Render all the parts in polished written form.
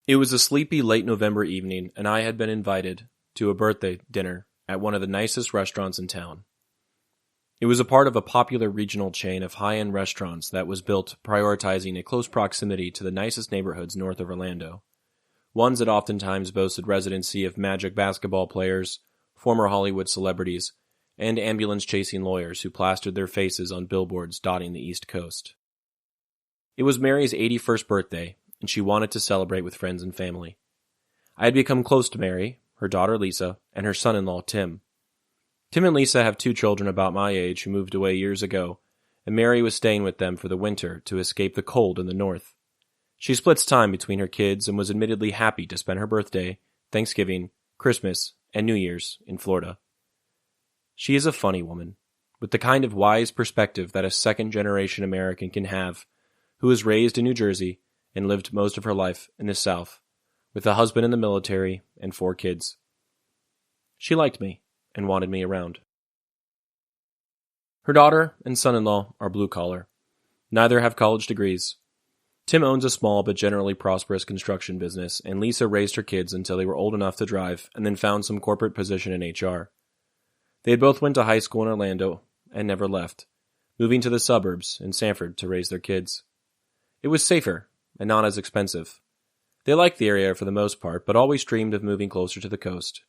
It was a sleepy late November evening, and I had been invited to a birthday dinner at one of the nicest restaurants in town. It was a part of a popular regional chain of high-end restaurants that was built prioritizing a close proximity to the nicest neighborhoods north of Orlando, ones that oftentimes boasted residency of Magic basketball players, former Hollywood celebrities, and ambulance-chasing lawyers who plastered their faces on billboards dotting the East Coast. It was Mary's 81st birthday, and she wanted to celebrate with friends and family. I had become close to Mary, her daughter Lisa, and her son-in-law Tim. Tim and Lisa have 2 children about my age who moved away years ago, and Mary was staying with them for the winter to escape the cold in the north. She splits time between her kids and was admittedly happy to spend her birthday, Thanksgiving, Christmas, and New Year's in Florida. She is a funny woman, with the kind of wise perspective that a second-generation American can have, who was raised in New Jersey and lived most of her life in the South, with a husband in the military and 4 kids. She liked me and wanted me around. Her daughter and son-in-law are blue-collar. Neither have college degrees. Tim owns a small but generally prosperous construction business, and Lisa raised her kids until they were old enough to drive and then found some corporate position in HR. They had both went to high school in Orlando and never left, moving to the suburbs in Sanford to raise their kids. It was safer and not as expensive. They liked the area for the most part, but always dreamed of moving closer to the coast.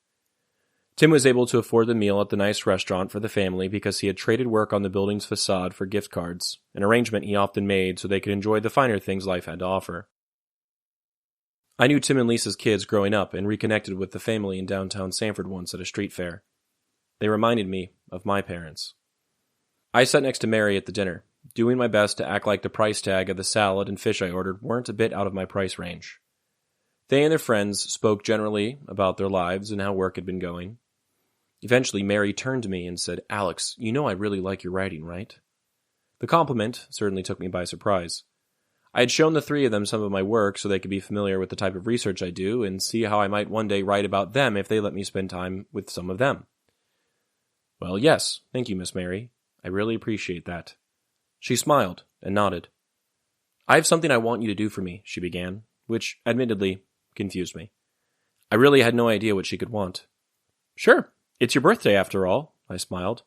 Tim was able to afford the meal at the nice restaurant for the family because he had traded work on the building's facade for gift cards, an arrangement he often made so they could enjoy the finer things life had to offer. I knew Tim and Lisa's kids growing up and reconnected with the family in downtown Sanford once at a street fair. They reminded me of my parents. I sat next to Mary at the dinner, doing my best to act like the price tag of the salad and fish I ordered weren't a bit out of my price range. They and their friends spoke generally about their lives and how work had been going. Eventually, Mary turned to me and said, "Alex, you know I really like your writing, right?" The compliment certainly took me by surprise. I had shown the 3 of them some of my work so they could be familiar with the type of research I do and see how I might one day write about them if they let me spend time with some of them. "Well, yes, thank you, Miss Mary. I really appreciate that." She smiled and nodded. "I have something I want you to do for me," she began, which, admittedly, confused me. I really had no idea what she could want. "Sure. It's your birthday, after all," I smiled.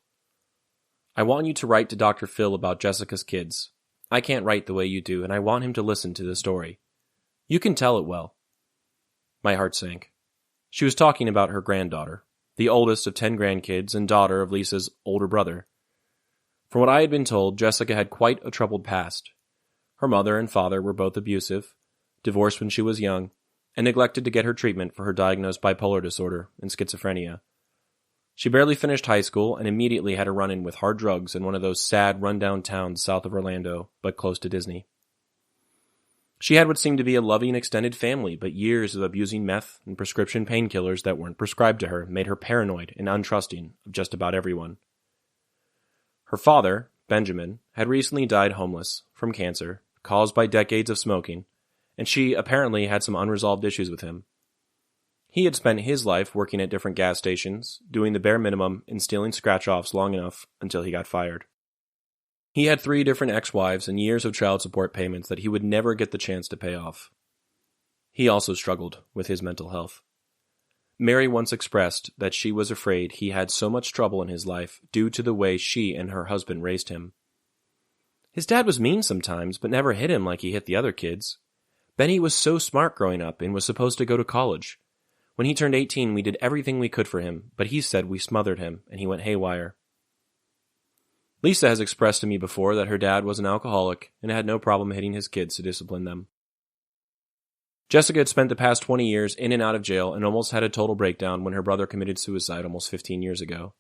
"I want you to write to Dr. Phil about Jessica's kids. I can't write the way you do, and I want him to listen to the story. You can tell it well." My heart sank. She was talking about her granddaughter, the oldest of 10 grandkids and daughter of Lisa's older brother. From what I had been told, Jessica had quite a troubled past. Her mother and father were both abusive, divorced when she was young, and neglected to get her treatment for her diagnosed bipolar disorder and schizophrenia. She barely finished high school and immediately had a run-in with hard drugs in one of those sad, run-down towns south of Orlando, but close to Disney. She had what seemed to be a loving extended family, but years of abusing meth and prescription painkillers that weren't prescribed to her made her paranoid and untrusting of just about everyone. Her father, Benjamin, had recently died homeless from cancer caused by decades of smoking, and she apparently had some unresolved issues with him. He had spent his life working at different gas stations, doing the bare minimum and stealing scratch-offs long enough until he got fired. He had 3 different ex-wives and years of child support payments that he would never get the chance to pay off. He also struggled with his mental health. Mary once expressed that she was afraid he had so much trouble in his life due to the way she and her husband raised him. His dad was mean sometimes, but never hit him like he hit the other kids. Benny was so smart growing up and was supposed to go to college. When he turned 18, we did everything we could for him, but he said we smothered him, and he went haywire. Lisa has expressed to me before that her dad was an alcoholic and had no problem hitting his kids to discipline them. Jessica had spent the past 20 years in and out of jail and almost had a total breakdown when her brother committed suicide almost 15 years ago.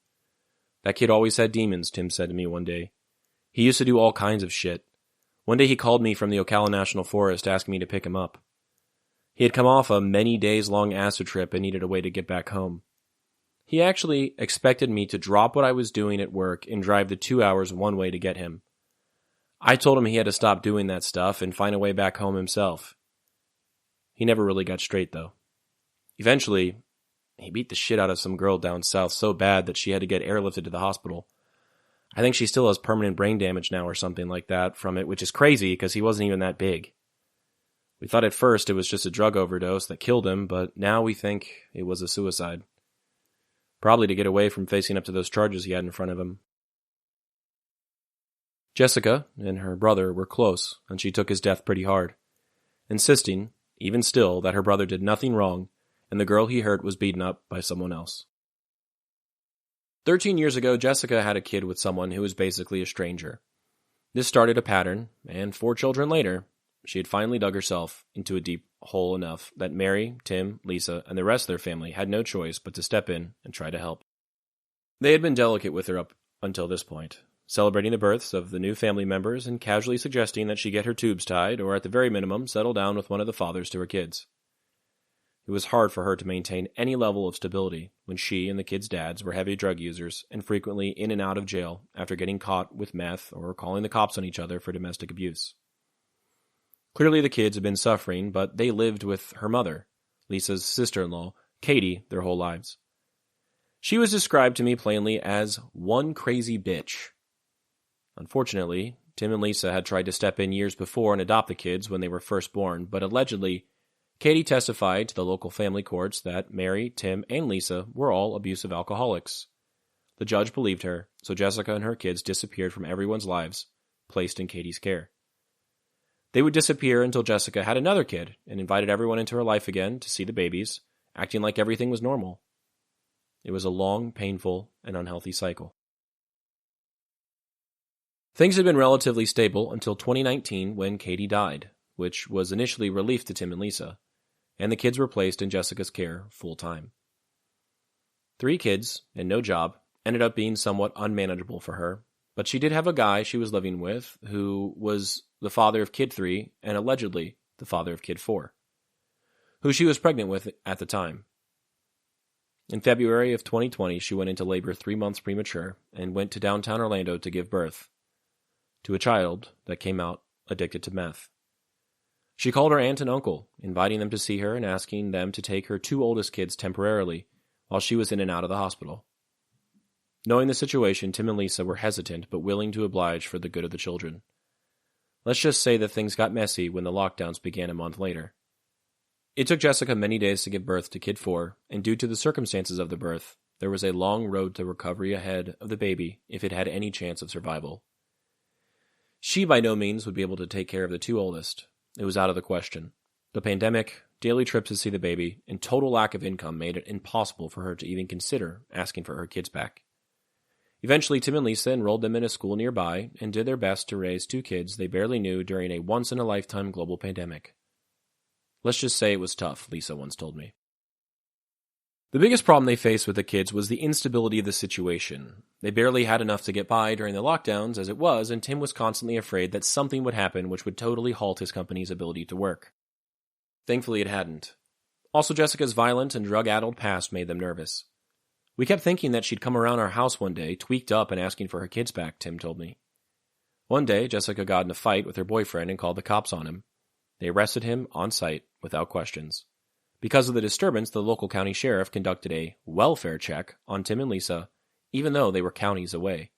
"That kid always had demons," Tim said to me one day. "He used to do all kinds of shit. One day he called me from the Ocala National Forest asking me to pick him up. He had come off a many days-long acid trip and needed a way to get back home. He actually expected me to drop what I was doing at work and drive the 2 hours one way to get him. I told him he had to stop doing that stuff and find a way back home himself. He never really got straight, though. Eventually, he beat the shit out of some girl down south so bad that she had to get airlifted to the hospital. I think she still has permanent brain damage now or something like that from it, which is crazy because he wasn't even that big. We thought at first it was just a drug overdose that killed him, but now we think it was a suicide. Probably to get away from facing up to those charges he had in front of him. Jessica and her brother were close, and she took his death pretty hard, insisting, even still, that her brother did nothing wrong and the girl he hurt was beaten up by someone else. 13 years ago, Jessica had a kid with someone who was basically a stranger. This started a pattern, and 4 children later, she had finally dug herself into a deep hole enough that Mary, Tim, Lisa, and the rest of their family had no choice but to step in and try to help. They had been delicate with her up until this point, celebrating the births of the new family members and casually suggesting that she get her tubes tied or at the very minimum settle down with one of the fathers to her kids. It was hard for her to maintain any level of stability when she and the kids' dads were heavy drug users and frequently in and out of jail after getting caught with meth or calling the cops on each other for domestic abuse. Clearly the kids had been suffering, but they lived with her mother, Lisa's sister-in-law, Katie, their whole lives. She was described to me plainly as one crazy bitch. Unfortunately, Tim and Lisa had tried to step in years before and adopt the kids when they were first born, but allegedly, Katie testified to the local family courts that Mary, Tim, and Lisa were all abusive alcoholics. The judge believed her, so Jessica and her kids disappeared from everyone's lives, placed in Katie's care. They would disappear until Jessica had another kid and invited everyone into her life again to see the babies, acting like everything was normal. It was a long, painful, and unhealthy cycle. Things had been relatively stable until 2019 when Katie died, which was initially relief to Tim and Lisa, and the kids were placed in Jessica's care full-time. 3 kids and no job ended up being somewhat unmanageable for her, but she did have a guy she was living with who was the father of kid 3 and allegedly the father of kid 4, who she was pregnant with at the time. In February of 2020, she went into labor 3 months premature and went to downtown Orlando to give birth to a child that came out addicted to meth. She called her aunt and uncle, inviting them to see her and asking them to take her 2 oldest kids temporarily while she was in and out of the hospital. Knowing the situation, Tim and Lisa were hesitant but willing to oblige for the good of the children. Let's just say that things got messy when the lockdowns began a month later. It took Jessica many days to give birth to kid 4, and due to the circumstances of the birth, there was a long road to recovery ahead of the baby if it had any chance of survival. She by no means would be able to take care of the 2 oldest. It was out of the question. The pandemic, daily trips to see the baby, and total lack of income made it impossible for her to even consider asking for her kids back. Eventually, Tim and Lisa enrolled them in a school nearby and did their best to raise 2 kids they barely knew during a once-in-a-lifetime global pandemic. Let's just say it was tough, Lisa once told me. The biggest problem they faced with the kids was the instability of the situation. They barely had enough to get by during the lockdowns as it was, and Tim was constantly afraid that something would happen which would totally halt his company's ability to work. Thankfully, it hadn't. Also, Jessica's violent and drug-addled past made them nervous. We kept thinking that she'd come around our house one day, tweaked up and asking for her kids back, Tim told me. One day, Jessica got in a fight with her boyfriend and called the cops on him. They arrested him on site without questions. Because of the disturbance, the local county sheriff conducted a welfare check on Tim and Lisa, even though they were counties away.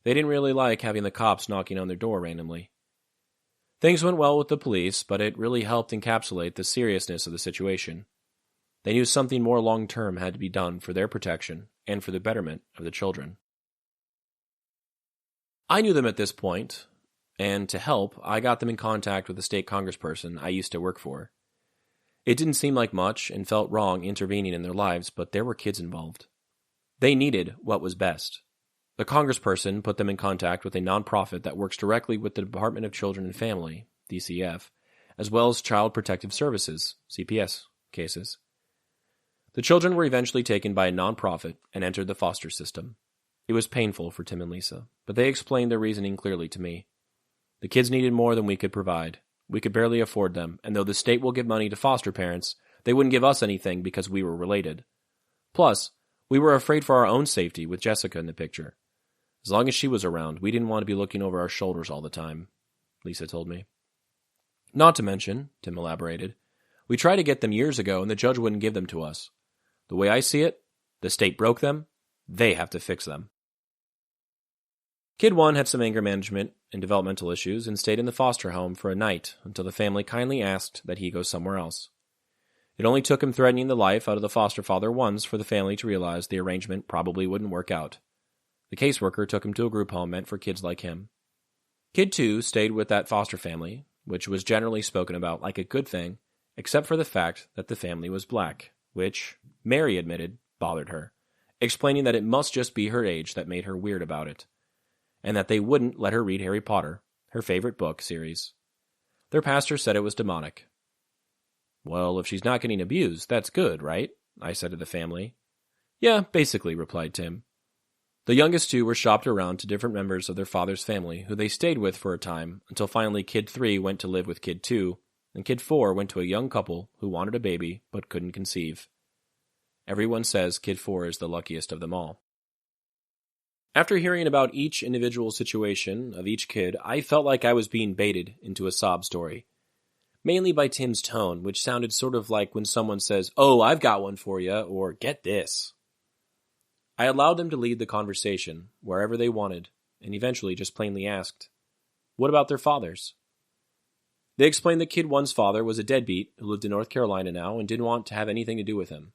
They didn't really like having the cops knocking on their door randomly. Things went well with the police, but it really helped encapsulate the seriousness of the situation. They knew something more long-term had to be done for their protection and for the betterment of the children. I knew them at this point, and to help, I got them in contact with a state congressperson I used to work for. It didn't seem like much and felt wrong intervening in their lives, but there were kids involved. They needed what was best. The congressperson put them in contact with a nonprofit that works directly with the Department of Children and Family, DCF, as well as Child Protective Services, CPS, cases. The children were eventually taken by a nonprofit and entered the foster system. It was painful for Tim and Lisa, but they explained their reasoning clearly to me. The kids needed more than we could provide. We could barely afford them, and though the state will give money to foster parents, they wouldn't give us anything because we were related. Plus, we were afraid for our own safety with Jessica in the picture. As long as she was around, we didn't want to be looking over our shoulders all the time, Lisa told me. Not to mention, Tim elaborated, we tried to get them years ago and the judge wouldn't give them to us. The way I see it, the state broke them, they have to fix them. Kid 1 had some anger management and developmental issues and stayed in the foster home for a night until the family kindly asked that he go somewhere else. It only took him threatening the life out of the foster father once for the family to realize the arrangement probably wouldn't work out. The caseworker took him to a group home meant for kids like him. Kid 2 stayed with that foster family, which was generally spoken about like a good thing, except for the fact that the family was black, which, Mary admitted, bothered her, explaining that it must just be her age that made her weird about it, and that they wouldn't let her read Harry Potter, her favorite book series. Their pastor said it was demonic. "Well, if she's not getting abused, that's good, right?" I said to the family. "Yeah, basically," replied Tim. The youngest 2 were shopped around to different members of their father's family, who they stayed with for a time, until finally Kid 3 went to live with Kid 2, and Kid 4 went to a young couple who wanted a baby but couldn't conceive. Everyone says Kid 4 is the luckiest of them all. After hearing about each individual situation of each kid, I felt like I was being baited into a sob story. Mainly by Tim's tone, which sounded sort of like when someone says, "Oh, I've got one for you," or "Get this." I allowed them to lead the conversation wherever they wanted, and eventually just plainly asked, "What about their fathers?" They explained that Kid 1's father was a deadbeat who lived in North Carolina now and didn't want to have anything to do with him.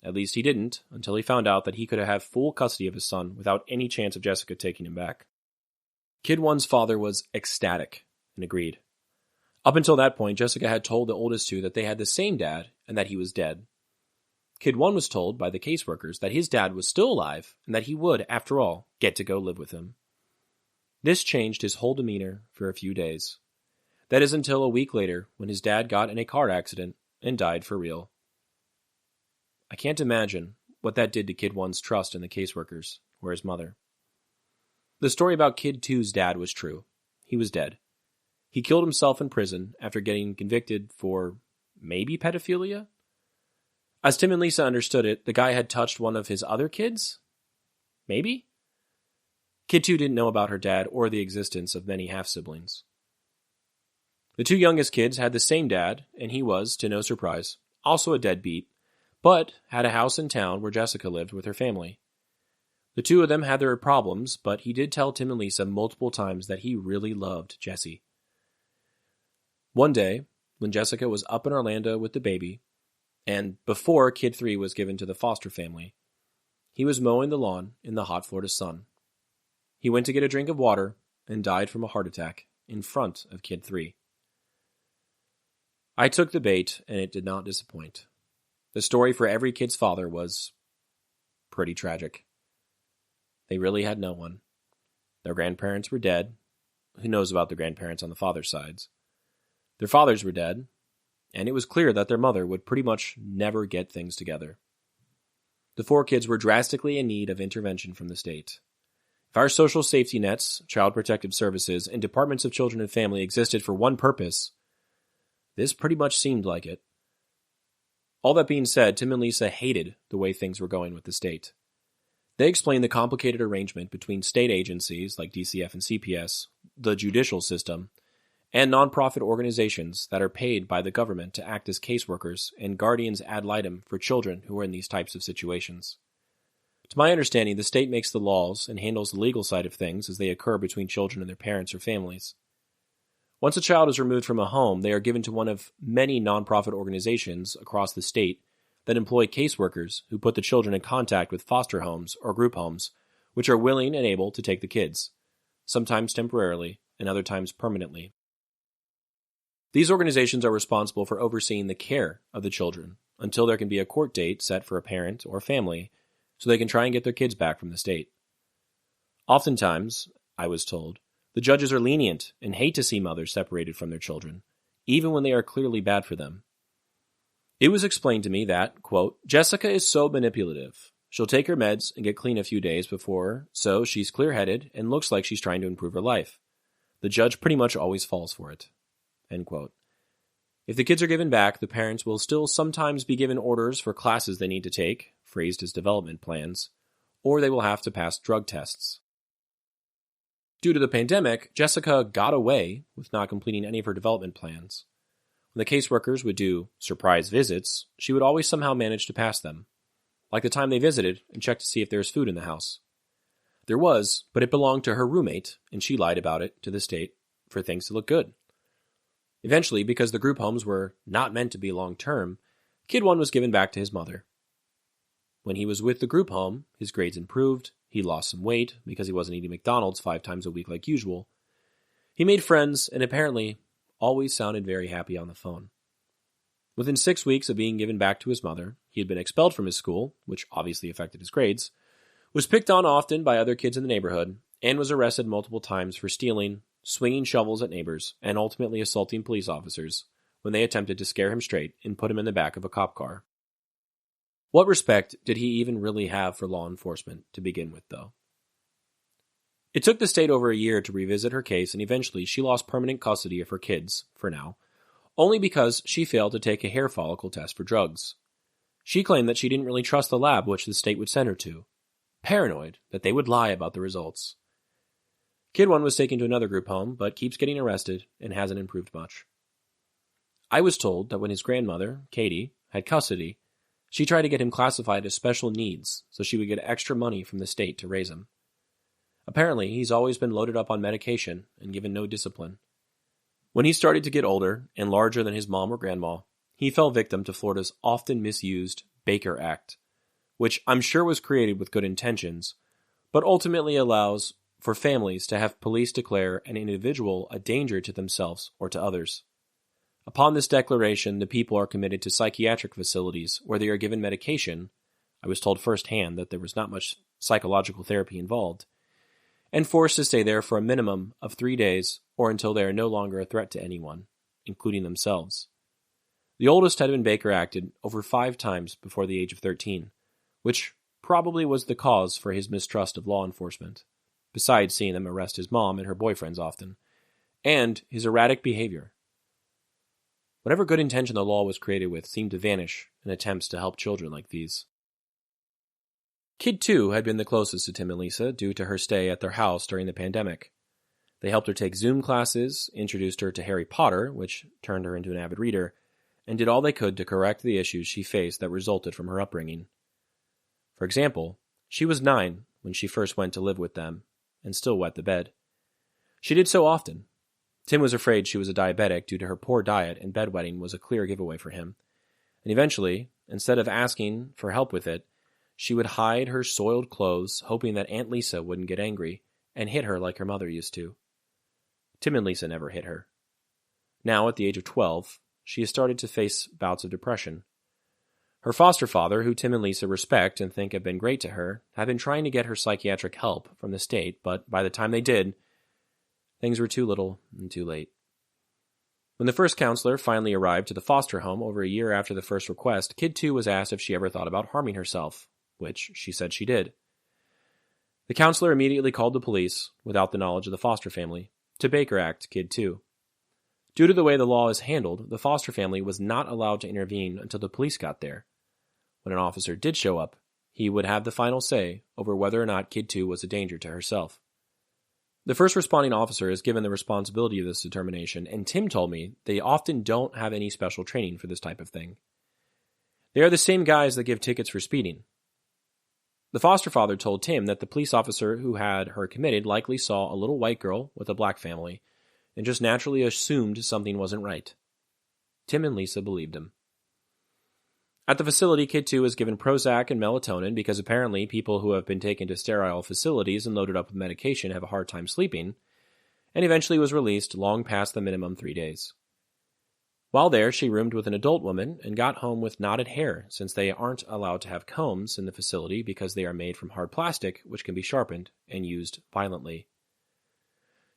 At least he didn't, until he found out that he could have full custody of his son without any chance of Jessica taking him back. Kid 1's father was ecstatic and agreed. Up until that point, Jessica had told the oldest 2 that they had the same dad and that he was dead. Kid 1 was told by the caseworkers that his dad was still alive and that he would, after all, get to go live with him. This changed his whole demeanor for a few days. That is until a week later when his dad got in a car accident and died for real. I can't imagine what that did to Kid 1's trust in the caseworkers or his mother. The story about Kid 2's dad was true. He was dead. He killed himself in prison after getting convicted for maybe pedophilia? As Tim and Lisa understood it, the guy had touched one of his other kids? Maybe? Kid 2 didn't know about her dad or the existence of many half-siblings. The 2 youngest kids had the same dad, and he was, to no surprise, also a deadbeat, but had a house in town where Jessica lived with her family. The 2 of them had their problems, but he did tell Tim and Lisa multiple times that he really loved Jessie. One day, when Jessica was up in Orlando with the baby, and before Kid 3 was given to the foster family, he was mowing the lawn in the hot Florida sun. He went to get a drink of water and died from a heart attack in front of Kid 3. I took the bait, and it did not disappoint. The story for every kid's father was pretty tragic. They really had no one. Their grandparents were dead. Who knows about the grandparents on the father's sides? Their fathers were dead, and it was clear that their mother would pretty much never get things together. The 4 kids were drastically in need of intervention from the state. If our social safety nets, child protective services, and departments of children and family existed for one purpose, this pretty much seemed like it. All that being said, Tim and Lisa hated the way things were going with the state. They explained the complicated arrangement between state agencies like DCF and CPS, the judicial system, and nonprofit organizations that are paid by the government to act as caseworkers and guardians ad litem for children who are in these types of situations. To my understanding, the state makes the laws and handles the legal side of things as they occur between children and their parents or families. Once a child is removed from a home, they are given to one of many nonprofit organizations across the state that employ caseworkers who put the children in contact with foster homes or group homes, which are willing and able to take the kids, sometimes temporarily and other times permanently. These organizations are responsible for overseeing the care of the children until there can be a court date set for a parent or family so they can try and get their kids back from the state. Oftentimes, I was told, the judges are lenient and hate to see mothers separated from their children, even when they are clearly bad for them. It was explained to me that, quote, Jessica is so manipulative. She'll take her meds and get clean a few days before, so she's clear-headed and looks like she's trying to improve her life. The judge pretty much always falls for it. End quote. If the kids are given back, the parents will still sometimes be given orders for classes they need to take, phrased as development plans, or they will have to pass drug tests. Due to the pandemic, Jessica got away with not completing any of her development plans. When the caseworkers would do surprise visits, she would always somehow manage to pass them, like the time they visited and checked to see if there was food in the house. There was, but it belonged to her roommate, and she lied about it to the state for things to look good. Eventually, because the group homes were not meant to be long-term, Kid 1 was given back to his mother. When he was with the group home, his grades improved, he lost some weight because he wasn't eating McDonald's 5 times a week like usual. He made friends and apparently always sounded very happy on the phone. Within 6 weeks of being given back to his mother, he had been expelled from his school, which obviously affected his grades, was picked on often by other kids in the neighborhood, and was arrested multiple times for stealing, swinging shovels at neighbors, and ultimately assaulting police officers when they attempted to scare him straight and put him in the back of a cop car. What respect did he even really have for law enforcement to begin with, though? It took the state over a year to revisit her case, and eventually she lost permanent custody of her kids, for now, only because she failed to take a hair follicle test for drugs. She claimed that she didn't really trust the lab which the state would send her to, paranoid that they would lie about the results. Kid 1 was taken to another group home, but keeps getting arrested and hasn't improved much. I was told that when his grandmother, Katie, had custody, she tried to get him classified as special needs so she would get extra money from the state to raise him. Apparently, he's always been loaded up on medication and given no discipline. When he started to get older and larger than his mom or grandma, he fell victim to Florida's often misused Baker Act, which I'm sure was created with good intentions, but ultimately allows for families to have police declare an individual a danger to themselves or to others. Upon this declaration, the people are committed to psychiatric facilities where they are given medication. I was told firsthand that there was not much psychological therapy involved, and forced to stay there for a minimum of 3 days or until they are no longer a threat to anyone, including themselves. The oldest had been Baker Acted over 5 times before the age of 13, which probably was the cause for his mistrust of law enforcement, besides seeing them arrest his mom and her boyfriends often, and his erratic behavior. Whatever good intention the law was created with seemed to vanish in attempts to help children like these. Kid 2 had been the closest to Tim and Lisa due to her stay at their house during the pandemic. They helped her take Zoom classes, introduced her to Harry Potter, which turned her into an avid reader, and did all they could to correct the issues she faced that resulted from her upbringing. For example, she was 9 when she first went to live with them, and still wet the bed. She did so often. Tim was afraid she was a diabetic due to her poor diet, and bedwetting was a clear giveaway for him. And eventually, instead of asking for help with it, she would hide her soiled clothes, hoping that Aunt Lisa wouldn't get angry, and hit her like her mother used to. Tim and Lisa never hit her. Now, at the age of 12, she has started to face bouts of depression. Her foster father, who Tim and Lisa respect and think have been great to her, have been trying to get her psychiatric help from the state, but by the time they did, things were too little and too late. When the first counselor finally arrived to the foster home over a year after the first request, Kid 2 was asked if she ever thought about harming herself, which she said she did. The counselor immediately called the police, without the knowledge of the foster family, to Baker Act Kid 2. Due to the way the law is handled, the foster family was not allowed to intervene until the police got there. When an officer did show up, he would have the final say over whether or not Kid 2 was a danger to herself. The first responding officer is given the responsibility of this determination, and Tim told me they often don't have any special training for this type of thing. They are the same guys that give tickets for speeding. The foster father told Tim that the police officer who had her committed likely saw a little white girl with a black family and just naturally assumed something wasn't right. Tim and Lisa believed him. At the facility, Kid 2 is given Prozac and melatonin because apparently people who have been taken to sterile facilities and loaded up with medication have a hard time sleeping, and eventually was released long past the minimum 3 days. While there, she roomed with an adult woman and got home with knotted hair, since they aren't allowed to have combs in the facility because they are made from hard plastic, which can be sharpened and used violently.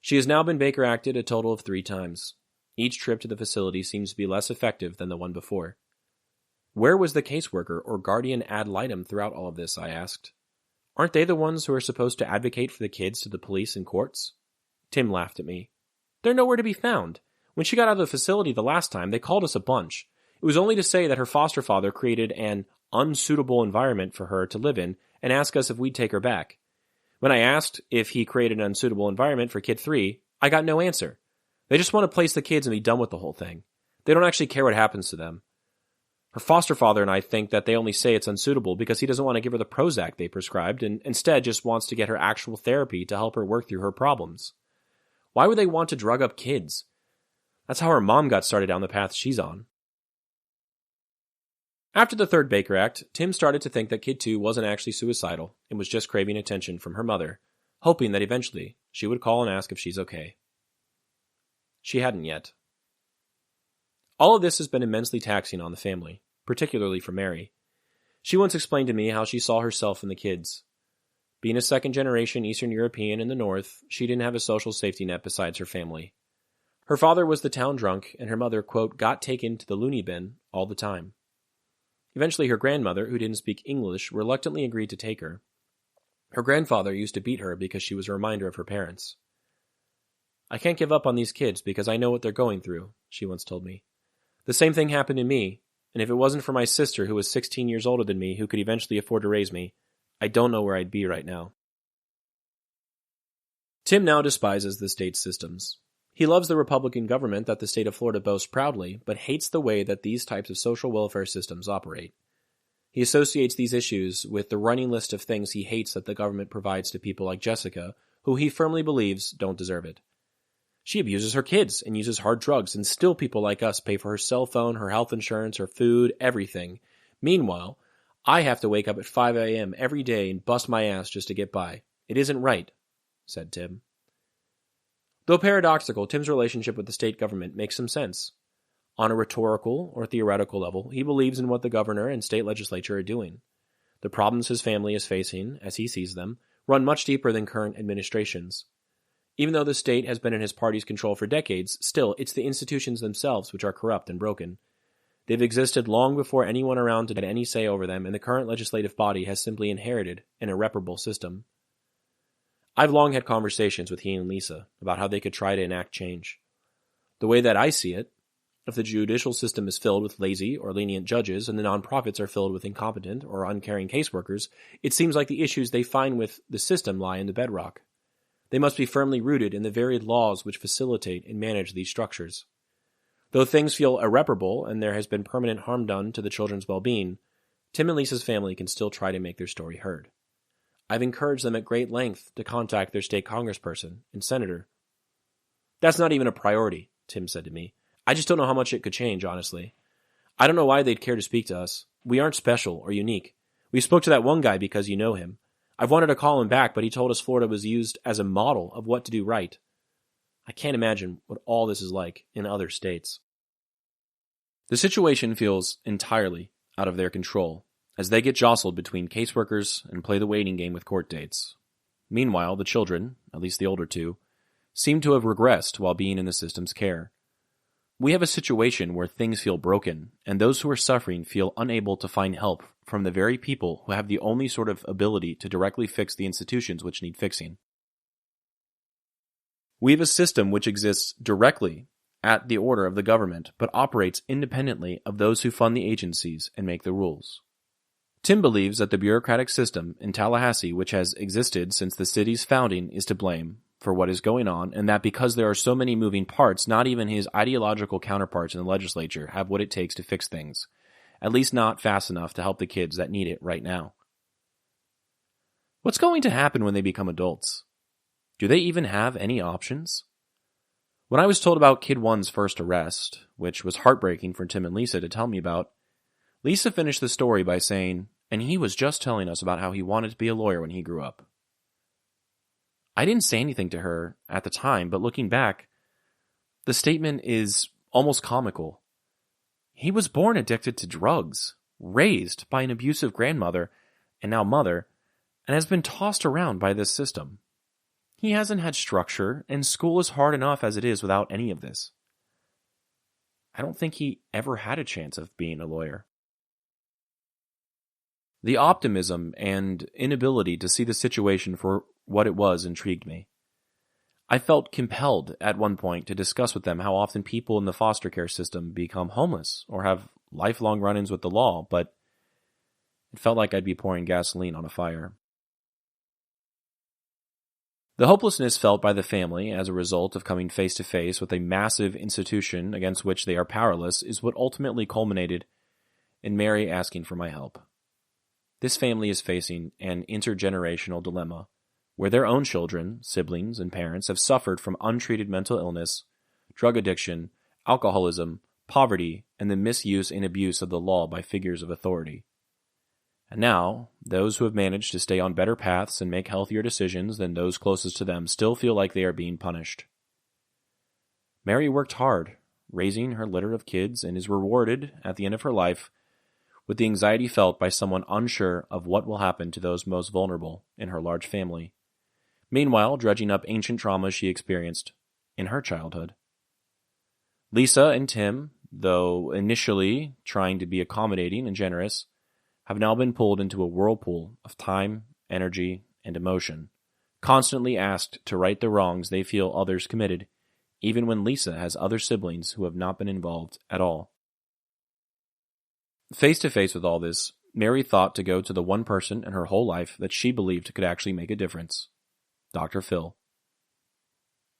She has now been Baker Acted a total of 3 times. Each trip to the facility seems to be less effective than the one before. Where was the caseworker or guardian ad litem throughout all of this, I asked. Aren't they the ones who are supposed to advocate for the kids to the police and courts? Tim laughed at me. They're nowhere to be found. When she got out of the facility the last time, they called us a bunch. It was only to say that her foster father created an unsuitable environment for her to live in and ask us if we'd take her back. When I asked if he created an unsuitable environment for Kid 3, I got no answer. They just want to place the kids and be done with the whole thing. They don't actually care what happens to them. Her foster father and I think that they only say it's unsuitable because he doesn't want to give her the Prozac they prescribed and instead just wants to get her actual therapy to help her work through her problems. Why would they want to drug up kids? That's how her mom got started down the path she's on. After the third Baker Act, Tim started to think that Kid 2 wasn't actually suicidal and was just craving attention from her mother, hoping that eventually she would call and ask if she's okay. She hadn't yet. All of this has been immensely taxing on the family, particularly for Mary. She once explained to me how she saw herself in the kids. Being a second-generation Eastern European in the North, she didn't have a social safety net besides her family. Her father was the town drunk, and her mother, quote, got taken to the loony bin all the time. Eventually, her grandmother, who didn't speak English, reluctantly agreed to take her. Her grandfather used to beat her because she was a reminder of her parents. I can't give up on these kids because I know what they're going through, she once told me. The same thing happened to me, and if it wasn't for my sister who was 16 years older than me who could eventually afford to raise me, I don't know where I'd be right now. Tim now despises the state's systems. He loves the Republican government that the state of Florida boasts proudly, but hates the way that these types of social welfare systems operate. He associates these issues with the running list of things he hates that the government provides to people like Jessica, who he firmly believes don't deserve it. She abuses her kids and uses hard drugs, and still people like us pay for her cell phone, her health insurance, her food, everything. Meanwhile, I have to wake up at 5 a.m. every day and bust my ass just to get by. It isn't right, said Tim. Though paradoxical, Tim's relationship with the state government makes some sense. On a rhetorical or theoretical level, he believes in what the governor and state legislature are doing. The problems his family is facing, as he sees them, run much deeper than current administrations. Even though the state has been in his party's control for decades, still, it's the institutions themselves which are corrupt and broken. They've existed long before anyone around had any say over them, and the current legislative body has simply inherited an irreparable system. I've long had conversations with he and Lisa about how they could try to enact change. The way that I see it, if the judicial system is filled with lazy or lenient judges and the nonprofits are filled with incompetent or uncaring caseworkers, it seems like the issues they find with the system lie in the bedrock. They must be firmly rooted in the varied laws which facilitate and manage these structures. Though things feel irreparable and there has been permanent harm done to the children's well-being, Tim and Lisa's family can still try to make their story heard. I've encouraged them at great length to contact their state congressperson and senator. That's not even a priority, Tim said to me. I just don't know how much it could change, honestly. I don't know why they'd care to speak to us. We aren't special or unique. We spoke to that one guy because you know him. I've wanted to call him back, but he told us Florida was used as a model of what to do right. I can't imagine what all this is like in other states. The situation feels entirely out of their control, as they get jostled between caseworkers and play the waiting game with court dates. Meanwhile, the children, at least the older two, seem to have regressed while being in the system's care. We have a situation where things feel broken, and those who are suffering feel unable to find help from the very people who have the only sort of ability to directly fix the institutions which need fixing. We have a system which exists directly at the order of the government, but operates independently of those who fund the agencies and make the rules. Tim believes that the bureaucratic system in Tallahassee, which has existed since the city's founding, is to blame for what is going on, and that because there are so many moving parts, not even his ideological counterparts in the legislature have what it takes to fix things, at least not fast enough to help the kids that need it right now. What's going to happen when they become adults? Do they even have any options? When I was told about Kid 1's first arrest, which was heartbreaking for Tim and Lisa to tell me about, Lisa finished the story by saying, and he was just telling us about how he wanted to be a lawyer when he grew up. I didn't say anything to her at the time, but looking back, the statement is almost comical. He was born addicted to drugs, raised by an abusive grandmother, and now mother, and has been tossed around by this system. He hasn't had structure, and school is hard enough as it is without any of this. I don't think he ever had a chance of being a lawyer. The optimism and inability to see the situation for what it was intrigued me. I felt compelled at one point to discuss with them how often people in the foster care system become homeless or have lifelong run-ins with the law, but it felt like I'd be pouring gasoline on a fire. The hopelessness felt by the family as a result of coming face-to-face with a massive institution against which they are powerless is what ultimately culminated and Mary asking for my help. This family is facing an intergenerational dilemma, where their own children, siblings, and parents have suffered from untreated mental illness, drug addiction, alcoholism, poverty, and the misuse and abuse of the law by figures of authority. And now, those who have managed to stay on better paths and make healthier decisions than those closest to them still feel like they are being punished. Mary worked hard, raising her litter of kids, and is rewarded, at the end of her life, with the anxiety felt by someone unsure of what will happen to those most vulnerable in her large family, meanwhile dredging up ancient traumas she experienced in her childhood. Lisa and Tim, though initially trying to be accommodating and generous, have now been pulled into a whirlpool of time, energy, and emotion, constantly asked to right the wrongs they feel others committed, even when Lisa has other siblings who have not been involved at all. Face to face with all this, Mary thought to go to the one person in her whole life that she believed could actually make a difference, Dr. Phil.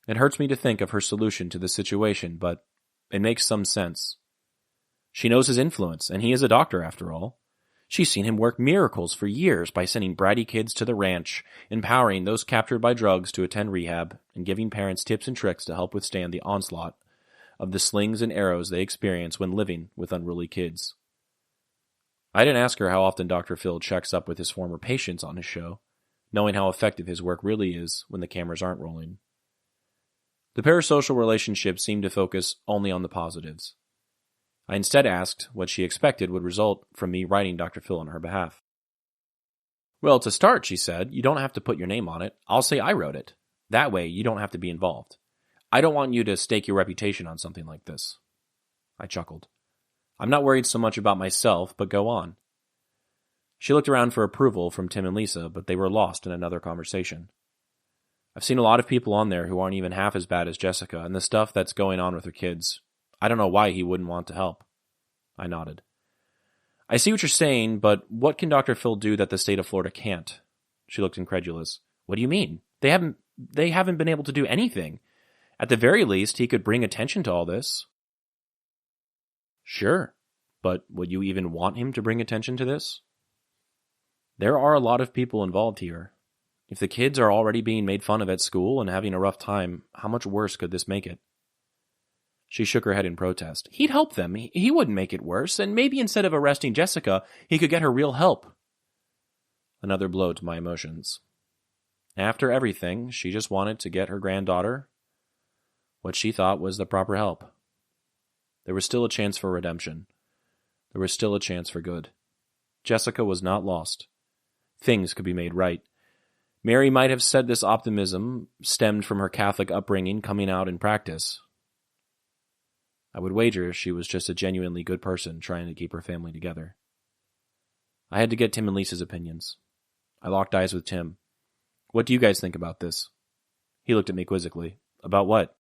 It hurts me to think of her solution to the situation, but it makes some sense. She knows his influence, and he is a doctor after all. She's seen him work miracles for years by sending bratty kids to the ranch, empowering those captured by drugs to attend rehab, and giving parents tips and tricks to help withstand the onslaught of the slings and arrows they experience when living with unruly kids. I didn't ask her how often Dr. Phil checks up with his former patients on his show, knowing how effective his work really is when the cameras aren't rolling. The parasocial relationship seemed to focus only on the positives. I instead asked what she expected would result from me writing Dr. Phil on her behalf. Well, to start, she said, you don't have to put your name on it. I'll say I wrote it. That way, you don't have to be involved. I don't want you to stake your reputation on something like this. I chuckled. I'm not worried so much about myself, but go on. She looked around for approval from Tim and Lisa, but they were lost in another conversation. I've seen a lot of people on there who aren't even half as bad as Jessica, and the stuff that's going on with her kids, I don't know why he wouldn't want to help. I nodded. I see what you're saying, but what can Dr. Phil do that the state of Florida can't? She looked incredulous. What do you mean? They haven't been able to do anything. At the very least, he could bring attention to all this. Sure, but would you even want him to bring attention to this? There are a lot of people involved here. If the kids are already being made fun of at school and having a rough time, how much worse could this make it? She shook her head in protest. He'd help them. He wouldn't make it worse, and maybe instead of arresting Jessica, he could get her real help. Another blow to my emotions. After everything, she just wanted to get her granddaughter what she thought was the proper help. There was still a chance for redemption. There was still a chance for good. Jessica was not lost. Things could be made right. Mary might have said this optimism stemmed from her Catholic upbringing coming out in practice. I would wager she was just a genuinely good person trying to keep her family together. I had to get Tim and Lisa's opinions. I locked eyes with Tim. What do you guys think about this? He looked at me quizzically. About what?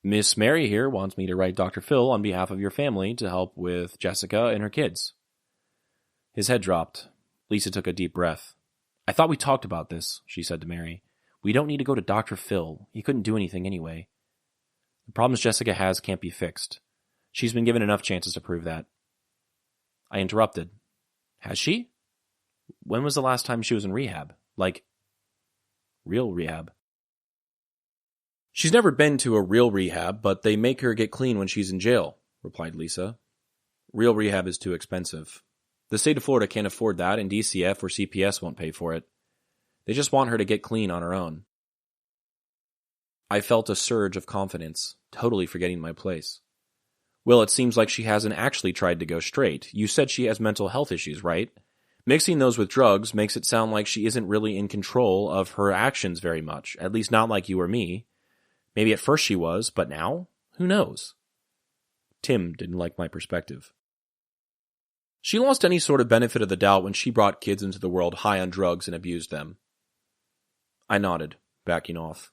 Miss Mary here wants me to write Dr. Phil on behalf of your family to help with Jessica and her kids. His head dropped. Lisa took a deep breath. I thought we talked about this, she said to Mary. We don't need to go to Dr. Phil. He couldn't do anything anyway. The problems Jessica has can't be fixed. She's been given enough chances to prove that. I interrupted. Has she? When was the last time she was in rehab? Like, real rehab? She's never been to a real rehab, but they make her get clean when she's in jail, replied Lisa. Real rehab is too expensive. The state of Florida can't afford that, and DCF or CPS won't pay for it. They just want her to get clean on her own. I felt a surge of confidence, totally forgetting my place. Well, it seems like she hasn't actually tried to go straight. You said she has mental health issues, right? Mixing those with drugs makes it sound like she isn't really in control of her actions very much, at least not like you or me. Maybe at first she was, but now? Who knows? Tim didn't like my perspective. She lost any sort of benefit of the doubt when she brought kids into the world high on drugs and abused them. I nodded, backing off.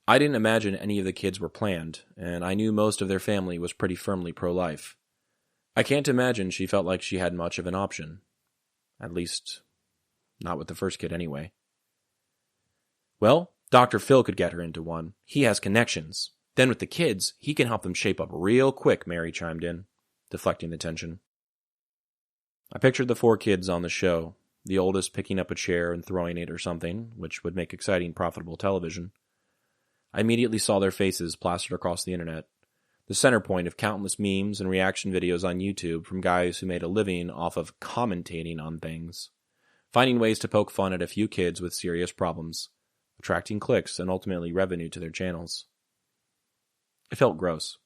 I didn't imagine any of the kids were planned, and I knew most of their family was pretty firmly pro-life. I can't imagine she felt like she had much of an option. At least, not with the first kid anyway. Well, Dr. Phil could get her into one. He has connections. Then with the kids, he can help them shape up real quick, Mary chimed in, deflecting the tension. I pictured the 4 kids on the show, the oldest picking up a chair and throwing it or something, which would make exciting, profitable television. I immediately saw their faces plastered across the internet, the center point of countless memes and reaction videos on YouTube from guys who made a living off of commentating on things, finding ways to poke fun at a few kids with serious problems, attracting clicks and ultimately revenue to their channels. It felt gross.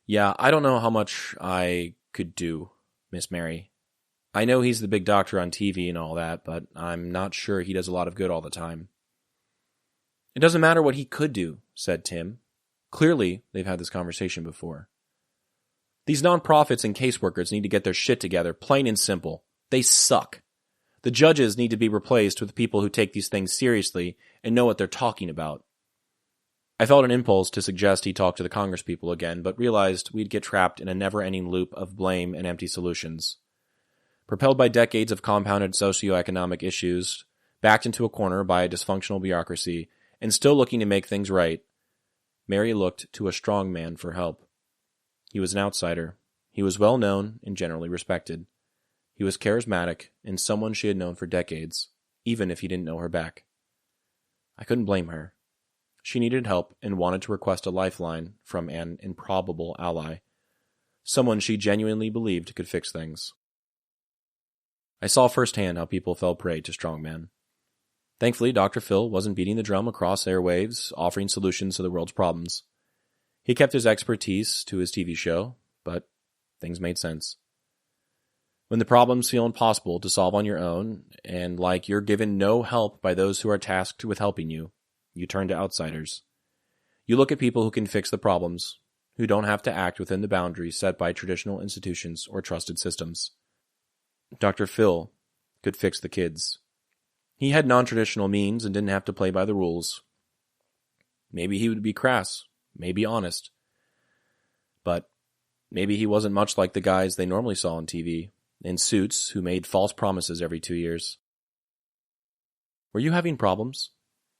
Yeah, I don't know how much I could do, Miss Mary. I know he's the big doctor on TV and all that, but I'm not sure he does a lot of good all the time. It doesn't matter what he could do, said Tim. Clearly, they've had this conversation before. These nonprofits and caseworkers need to get their shit together, plain and simple. They suck. The judges need to be replaced with people who take these things seriously and know what they're talking about. I felt an impulse to suggest he talk to the congresspeople again, but realized we'd get trapped in a never-ending loop of blame and empty solutions. Propelled by decades of compounded socioeconomic issues, backed into a corner by a dysfunctional bureaucracy, and still looking to make things right, Mary looked to a strongman for help. He was an outsider. He was well known and generally respected. He was charismatic and someone she had known for decades, even if he didn't know her back. I couldn't blame her. She needed help and wanted to request a lifeline from an improbable ally, someone she genuinely believed could fix things. I saw firsthand how people fell prey to strongmen. Thankfully, Dr. Phil wasn't beating the drum across airwaves, offering solutions to the world's problems. He kept his expertise to his TV show, but things made sense. When the problems feel impossible to solve on your own, and like you're given no help by those who are tasked with helping you, you turn to outsiders. You look at people who can fix the problems, who don't have to act within the boundaries set by traditional institutions or trusted systems. Dr. Phil could fix the kids. He had non-traditional means and didn't have to play by the rules. Maybe he would be crass, maybe honest. But maybe he wasn't much like the guys they normally saw on TV, in suits who made false promises every 2 years. Were you having problems?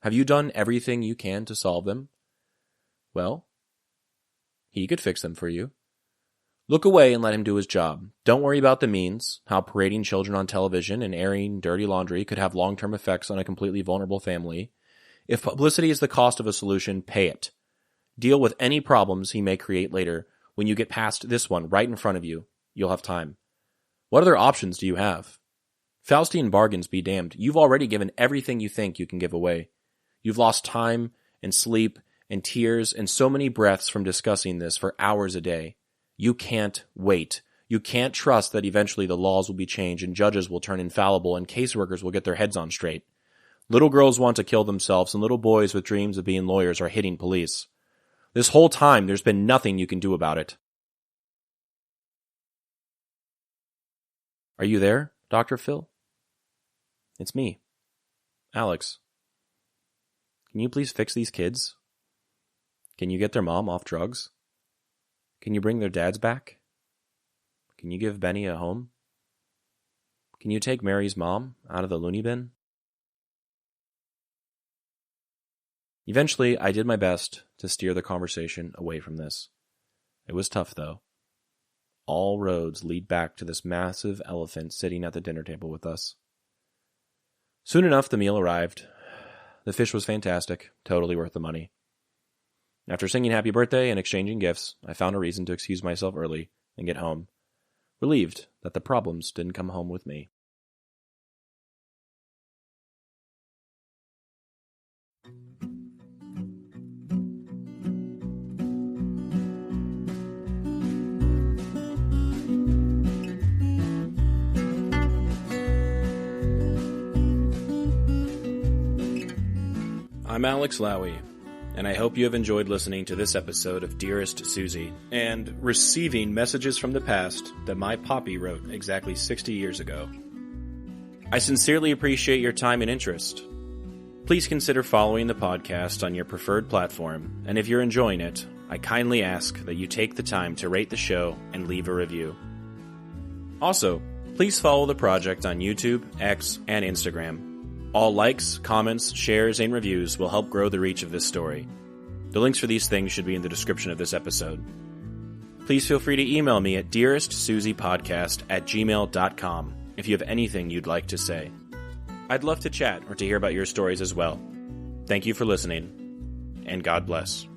Have you done everything you can to solve them? Well, he could fix them for you. Look away and let him do his job. Don't worry about the means, how parading children on television and airing dirty laundry could have long-term effects on a completely vulnerable family. If publicity is the cost of a solution, pay it. Deal with any problems he may create later. When you get past this one right in front of you, you'll have time. What other options do you have? Faustian bargains be damned. You've already given everything you think you can give away. You've lost time and sleep and tears and so many breaths from discussing this for hours a day. You can't wait. You can't trust that eventually the laws will be changed and judges will turn infallible and caseworkers will get their heads on straight. Little girls want to kill themselves and little boys with dreams of being lawyers are hitting police. This whole time there's been nothing you can do about it. Are you there, Dr. Phil? It's me, Alex. Can you please fix these kids? Can you get their mom off drugs? Can you bring their dads back? Can you give Benny a home? Can you take Mary's mom out of the loony bin? Eventually, I did my best to steer the conversation away from this. It was tough, though. All roads lead back to this massive elephant sitting at the dinner table with us. Soon enough, the meal arrived. The fish was fantastic, totally worth the money. After singing happy birthday and exchanging gifts, I found a reason to excuse myself early and get home, relieved that the problems didn't come home with me. I'm Alex Lowy, and I hope you have enjoyed listening to this episode of Dearest Suzie, and receiving messages from the past that my poppy wrote exactly 60 years ago. I sincerely appreciate your time and interest. Please consider following the podcast on your preferred platform, and if you're enjoying it, I kindly ask that you take the time to rate the show and leave a review. Also, please follow the project on YouTube, X, and Instagram. All likes, comments, shares, and reviews will help grow the reach of this story. The links for these things should be in the description of this episode. Please feel free to email me at dearestsuziepodcast@gmail.com if you have anything you'd like to say. I'd love to chat or to hear about your stories as well. Thank you for listening, and God bless.